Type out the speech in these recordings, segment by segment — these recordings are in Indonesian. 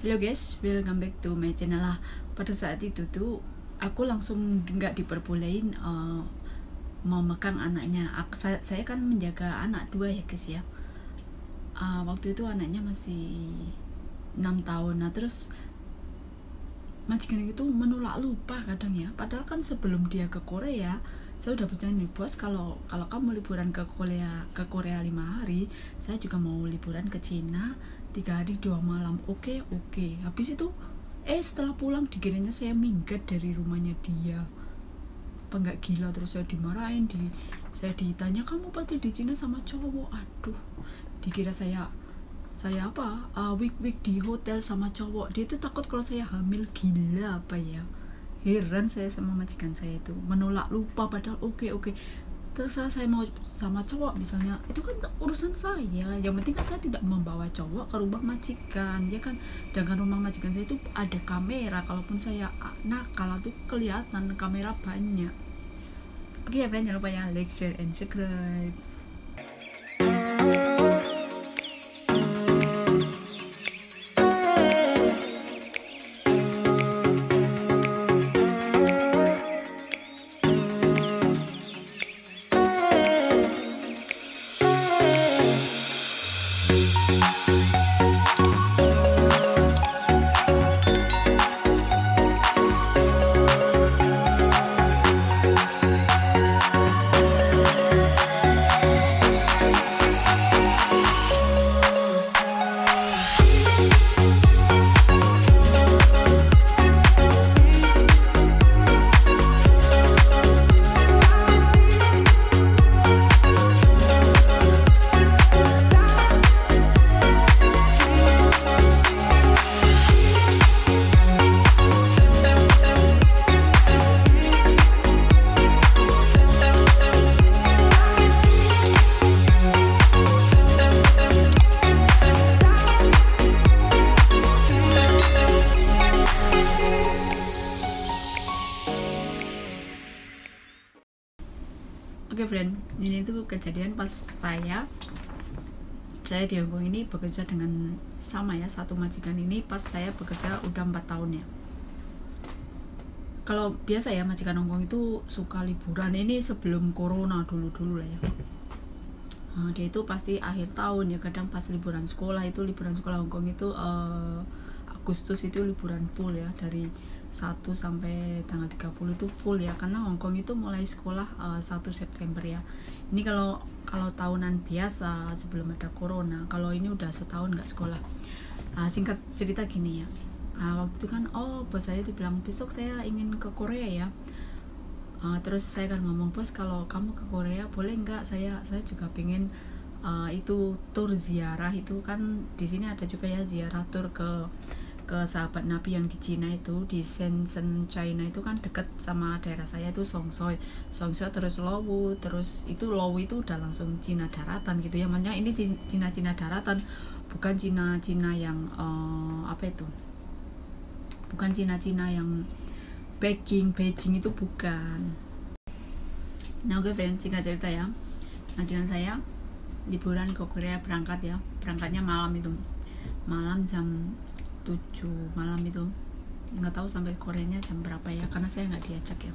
Hello guys, welcome back to my channel lah. Pada saat itu tuh aku langsung nggak diperbolehin memegang anaknya. Saya kan menjaga anak dua ya guys ya. Waktu itu anaknya masih 6 tahun. Nah terus majikan itu menolak lupa kadang ya. Padahal kan sebelum dia ke Korea, saya udah berjanji bos, kalau kamu liburan ke Korea 5 hari, saya juga mau liburan ke Cina 3 hari 2 malam. Oke. Habis itu setelah pulang dikiranya saya minggat dari rumahnya dia. Apa nggak gila? Terus saya dimarahin, saya ditanya, kamu pasti di Cina sama cowok. Aduh, dikira saya week di hotel sama cowok. Dia tuh takut kalau saya hamil. Gila apa ya. Heran saya sama majikan saya itu, menolak lupa padahal oke. Terserah saya mau sama cowok misalnya, itu kan urusan saya. Yang penting kan saya tidak membawa cowok ke rumah majikan, ya kan. Dengan rumah majikan saya itu ada kamera, kalaupun saya nakal itu kelihatan kamera banyak. Oke ya friend, jangan lupa ya like, share, and subscribe. Oke friend, ini tuh kejadian pas saya di Hongkong ini bekerja dengan sama ya, satu majikan ini pas saya bekerja udah 4 tahun ya. Kalau biasa ya majikan Hongkong itu suka liburan, ini sebelum corona dulu lah ya. Dia itu pasti akhir tahun ya, kadang pas liburan sekolah Hongkong itu Agustus itu liburan full ya, dari 1 sampai tanggal 30 itu full ya, karena Hongkong itu mulai sekolah 1 September ya. Ini kalau tahunan biasa sebelum ada corona. Kalau ini udah setahun nggak sekolah. Singkat cerita gini ya, waktu itu kan bos saya dibilang besok saya ingin ke Korea ya. Terus saya kan ngomong, bos kalau kamu ke Korea boleh nggak, saya juga pengen itu tur ziarah. Itu kan di sini ada juga ya ziarah tur ke sahabat Nabi yang di Cina itu, di Shenzhen China itu kan deket sama daerah saya itu Songsoi terus Lowu, terus itu Lowu itu udah langsung Cina daratan gitu ya. Makanya ini Cina daratan, bukan Cina yang bukan Cina yang Beijing itu bukan. Nah oke friend, singkat cerita ya, majikan saya liburan ke Korea, berangkatnya malam jam 7 malam itu, nggak tahu sampai Koreanya jam berapa ya, karena saya nggak diajak ya.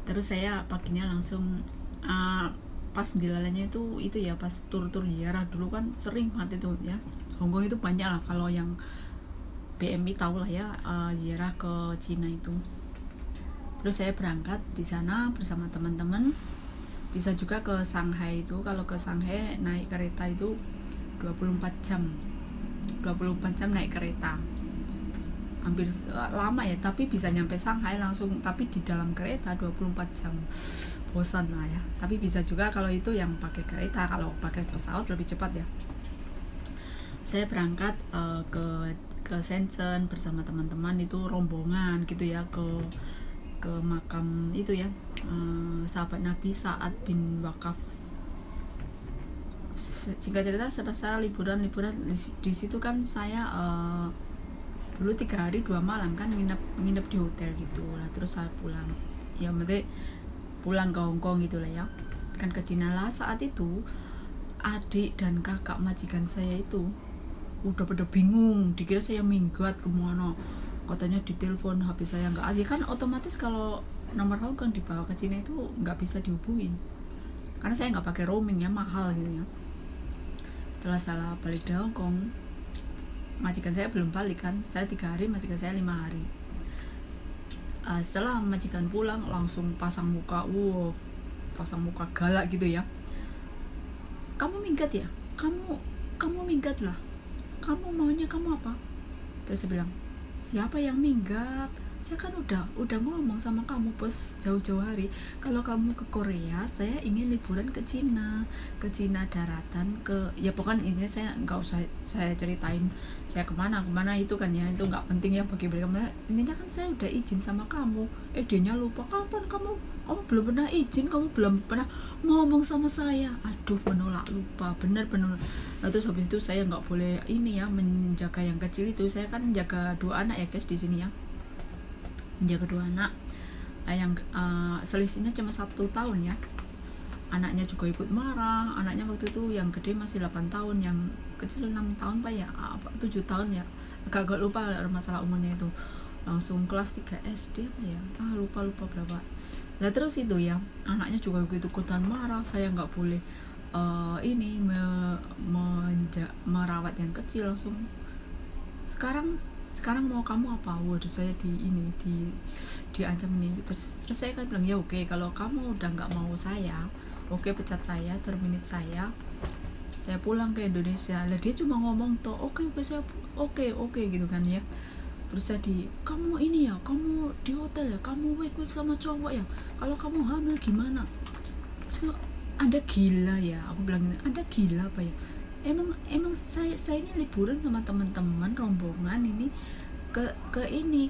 Terus saya paginya langsung pas dilalanya itu ya, pas tur ziarah dulu kan sering banget itu ya. Hongkong itu banyak lah, kalau yang BMI tahu lah ya, ziarah ke Cina itu. Terus saya berangkat di sana bersama teman-teman, bisa juga ke Shanghai itu. Kalau ke Shanghai naik kereta itu 24 jam naik kereta, hampir lama ya, tapi bisa nyampe Shanghai langsung, tapi di dalam kereta 24 jam bosan lah ya. Tapi bisa juga kalau itu yang pakai kereta, kalau pakai pesawat lebih cepat ya. Saya berangkat ke Shenzhen bersama teman-teman, itu rombongan gitu ya, ke makam itu ya, sahabat Nabi Sa'ad bin Waqqas. Singkat cerita, setelah saya liburan di situ kan saya dulu 3 hari 2 malam kan nginep di hotel gitu lah. Terus saya pulang ya, berarti pulang ke Hongkong gitu lah ya, kan ke Cina lah. Saat itu adik dan kakak majikan saya itu udah pada bingung, dikira saya minggat kemana, katanya ditelepon HP saya nggak ada. Kan otomatis kalau nomor Hongkong dibawa ke Cina itu nggak bisa dihubungin karena saya nggak pakai roaming ya, mahal gitu ya. Setelah salah balik dari Hongkong, majikan saya belum balik kan, saya 3 hari, majikan saya 5 hari. Setelah majikan pulang langsung pasang muka, pasang muka galak gitu ya. Kamu minggat ya? Kamu minggat lah. Kamu maunya kamu apa? Terus saya bilang, siapa yang minggat? Saya kan udah ngomong sama kamu bos jauh-jauh hari, kalau kamu ke Korea saya ingin liburan ke Cina daratan, ya pokoknya intinya saya nggak usah saya ceritain saya kemana itu kan ya, itu nggak penting ya bagi mereka. Intinya kan saya udah izin sama kamu, dianya lupa. Kapan kamu belum pernah izin, kamu belum pernah ngomong sama saya. Aduh, penolak, lupa, bener. Nah, terus habis itu saya nggak boleh ini ya, menjaga yang kecil itu. Saya kan menjaga 2 anak ya guys di sini ya, menjaga 2 anak yang selisihnya cuma 1 tahun ya. Anaknya juga ikut marah. Anaknya waktu itu yang gede masih 8 tahun, yang kecil 6 tahun pak ya, 7 tahun ya, agak lupa masalah umurnya itu. Langsung kelas 3 SD apa ya, lupa berapa. Nah terus itu ya, anaknya juga begitu ikutan marah. Saya nggak boleh merawat yang kecil. Langsung sekarang mau kamu apa? Waduh, saya diancam ini. Terus saya kan bilang ya oke, kalau kamu udah nggak mau saya, oke, pecat saya, terminate saya pulang ke Indonesia. Lah dia cuma ngomong toh, oke saya oke gitu kan ya. Terus jadi, kamu ini ya, kamu di hotel ya, kamu wake sama cowok ya, kalau kamu hamil gimana? So, Anda gila ya, aku bilang ini, Anda gila apa ya? Emang saya ini liburan sama teman-teman rombongan ini ke ini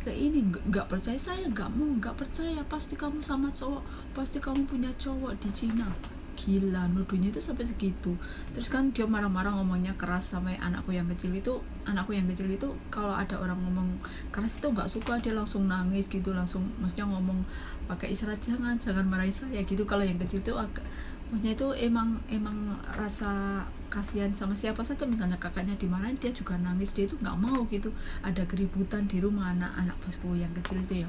nggak percaya. Saya nggak percaya, pasti kamu sama cowok, pasti kamu punya cowok di Cina. Gila, nuduhnya itu sampai segitu. Terus kan dia marah-marah, ngomongnya keras sama anakku yang kecil itu kalau ada orang ngomong keras itu nggak suka, dia langsung nangis gitu, langsung maksudnya ngomong pakai isyarat, jangan marahi saya gitu. Kalau yang kecil itu agak, maksudnya itu emang rasa kasihan sama siapa saja, misalnya kakaknya dimarahin dia juga nangis, dia itu nggak mau gitu ada keributan di rumah anak bosku yang kecil itu ya.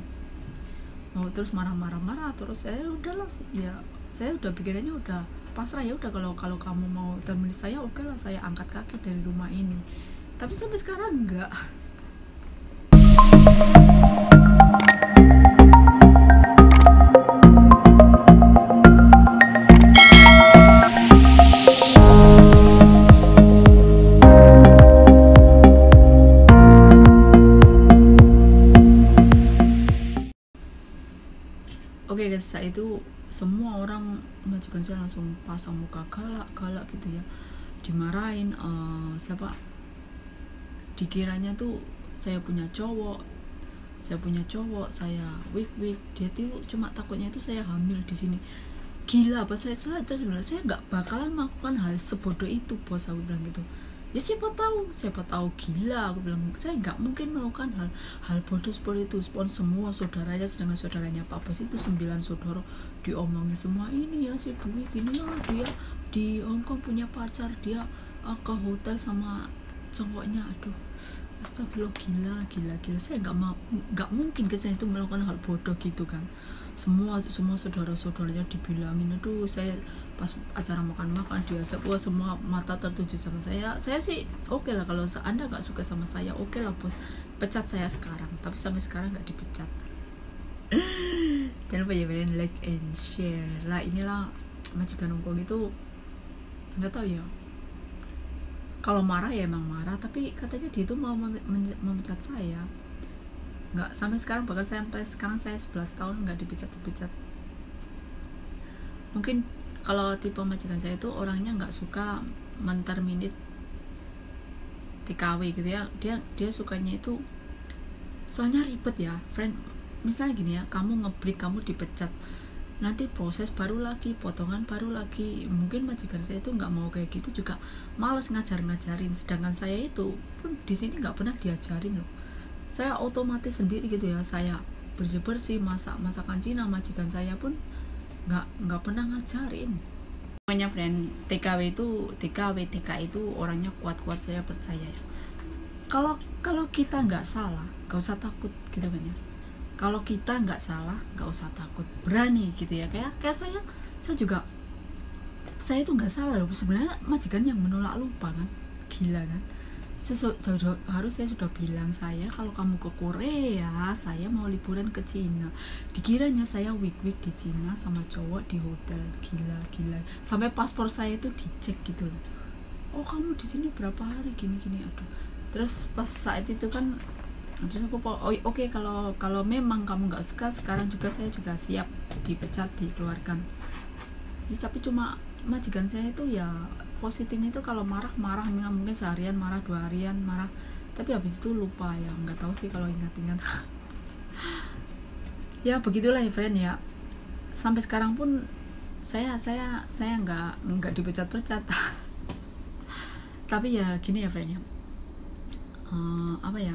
Terus marah-marah, terus saya udahlah ya, saya udah pikirannya udah pasrah ya, udah kalau kamu mau terminate saya, oke lah, saya angkat kaki dari rumah ini. Tapi sampai sekarang enggak. Oke guys, saat itu semua orang majikan saya langsung pasang muka galak gitu ya, dimarahin. Dikiranya tuh saya punya cowok, saya wik. Dia tuh cuma takutnya itu saya hamil di sini. Gila apa, saya sadar sebenarnya saya nggak bakalan melakukan hal sebodoh itu bos, aku bilang gitu ya. Siapa tahu, gila, aku bilang, saya nggak mungkin melakukan hal bodoh seperti itu. Semua saudaranya, sedangkan saudaranya Pak Bos itu 9 saudara, diomongin semua, ini ya si Dwi gini lah, dia di Hongkong punya pacar, dia ke hotel sama cowoknya. Aduh, astagfirullah, gila. Saya nggak mungkin kesana itu melakukan hal bodoh gitu kan. Semua saudara-saudaranya dibilangin. Aduh, saya pas acara makan diajak, semua mata tertuju sama saya sih oke lah, kalau Anda nggak suka sama saya, oke lah bos, pecat saya sekarang. Tapi sampai sekarang nggak dipecat. Jangan lupa ya like and share lah. Inilah majikan Hongkong itu, nggak tahu ya, kalau marah ya emang marah, tapi katanya dia itu mau memecat saya. Nggak, sampai sekarang, bahkan sampai sekarang saya 11 tahun nggak dipecat. Mungkin kalau tipe majikan saya itu orangnya nggak suka menterminate TKW gitu ya, dia sukanya itu soalnya ribet ya friend. Misalnya gini ya, kamu ngebreak, kamu dipecat, nanti proses baru lagi, potongan baru lagi. Mungkin majikan saya itu nggak mau kayak gitu, juga malas ngajarin. Sedangkan saya itu pun di sini nggak pernah diajarin loh, saya otomatis sendiri gitu ya. Saya bersih masakan Cina, majikan saya pun nggak pernah ngajarin. Namanya friend, TK itu orangnya kuat, saya percaya ya. kalau kita nggak salah nggak usah takut gitu kan ya. Kalau kita nggak salah nggak usah takut, berani gitu ya. Kayak saya juga, saya itu nggak salah loh sebenarnya. Majikan yang menolak lupa kan, gila kan. Saya sudah bilang, saya kalau kamu ke Korea, saya mau liburan ke Cina. Dikiranya saya week di Cina sama cowok di hotel. Gila sampai paspor saya itu dicek gitu loh. Oh kamu di sini berapa hari gini aduh. Terus pas saat itu kan, terus aku oke, kalau memang kamu nggak suka, sekarang juga saya juga siap dipecat, dikeluarkan ya. Tapi cuma majikan saya itu ya positifnya itu kalau marah mungkin seharian marah, 2 harian marah, tapi habis itu lupa ya, nggak tahu sih kalau ingat-ingat. Ya begitulah ya friend ya. Sampai sekarang pun saya nggak dipecat-pecat. Tapi ya gini ya friend ya, apa ya,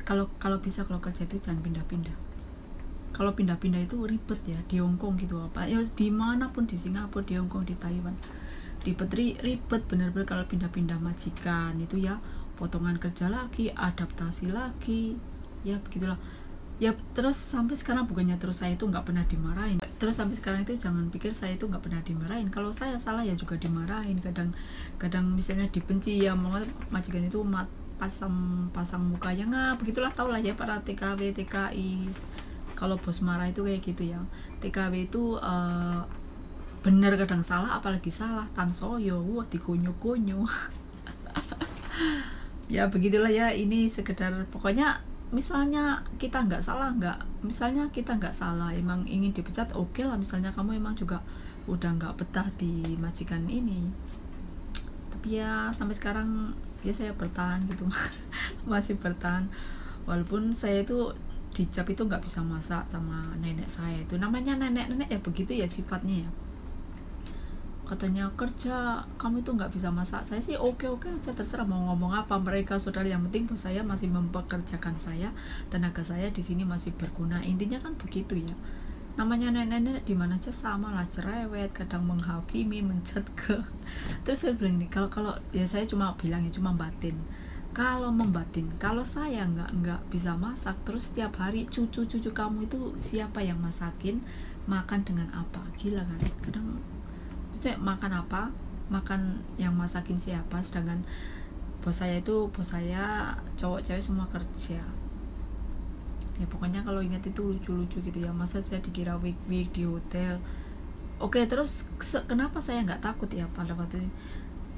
kalau bisa kalau kerja itu jangan pindah-pindah. Kalau pindah-pindah itu ribet ya, di Hongkong gitu apa ya, dimanapun, di Singapura, di Hongkong, di Taiwan, ribet bener-bener kalau pindah-pindah majikan itu ya. Potongan kerja lagi, adaptasi lagi, ya begitulah ya. Terus sampai sekarang bukannya terus saya itu nggak pernah dimarahin, terus sampai sekarang itu jangan pikir saya itu nggak pernah dimarahin. Kalau saya salah ya juga dimarahin, kadang misalnya dibenci ya, mau majikan itu pasang mukanya nggak begitulah, tau lah ya para TKW TKI. Kalau bos marah itu kayak gitu ya. TKW itu bener kadang salah, apalagi salah tan soyo, wah dikonyo-konyo. Ya begitulah ya, ini sekedar pokoknya misalnya kita nggak salah, emang ingin dipecat, oke lah. Misalnya kamu emang juga udah nggak betah di majikan ini, tapi ya sampai sekarang ya saya bertahan gitu. Masih bertahan walaupun saya itu dicap itu nggak bisa masak sama nenek saya. Itu namanya nenek ya, begitu ya sifatnya ya. Katanya kerja kamu itu nggak bisa masak. Saya sih oke aja, terserah mau ngomong apa mereka, saudara. Yang penting bos saya masih mempekerjakan saya, tenaga saya di sini masih berguna. Intinya kan begitu ya. Namanya nenek di mana aja sama lah, cerewet, kadang menghakimi, menjudge. Terus saya bilang ini, kalau ya saya cuma bilang ya, cuma batin. Kalau saya nggak bisa masak, terus setiap hari cucu kamu itu siapa yang masakin, makan dengan apa? Gila kan. Kadang makan apa, makan yang masakin siapa, sedangkan bos saya cowok cewek semua kerja ya. Pokoknya kalau ingat itu lucu gitu ya, masa saya dikira week di hotel. Oke, terus kenapa saya nggak takut ya pada waktu itu?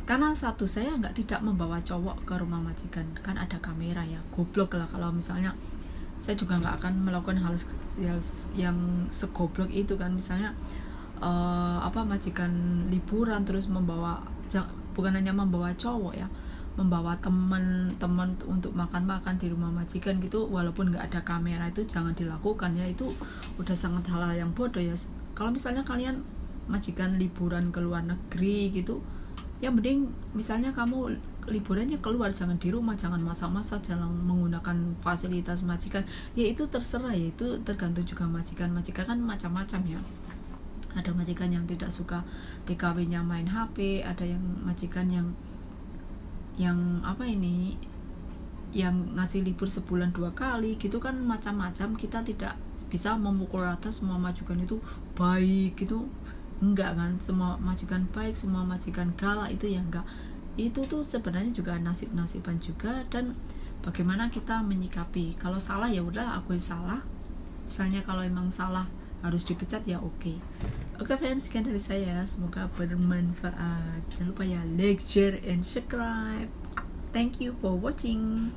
Karena satu, saya tidak membawa cowok ke rumah majikan, kan ada kamera ya. Goblok lah kalau misalnya saya juga nggak akan melakukan hal yang segoblok itu kan. Misalnya majikan liburan terus bukan hanya membawa cowok ya, membawa teman untuk makan di rumah majikan gitu, walaupun nggak ada kamera, itu jangan dilakukan ya. Itu udah sangat hal yang bodoh ya. Kalau misalnya kalian majikan liburan ke luar negeri gitu ya, mending misalnya kamu liburannya keluar, jangan di rumah, jangan masak-masak, jangan menggunakan fasilitas majikan ya. Itu terserah ya, itu tergantung juga majikan kan macam-macam ya. Ada majikan yang tidak suka TKW-nya main HP, ada yang majikan yang yang ngasih libur sebulan 2 kali gitu kan, macam-macam. Kita tidak bisa memukul rata semua majikan itu baik gitu, enggak kan. Semua majikan baik, semua majikan galak itu ya enggak. Itu tuh sebenarnya juga nasib-nasiban juga, dan bagaimana kita menyikapi. Kalau salah ya udah akui salah. Misalnya kalau emang salah harus dipecat ya oke friends, sekian dari saya, semoga bermanfaat. Jangan lupa ya like, share, and subscribe. Thank you for watching.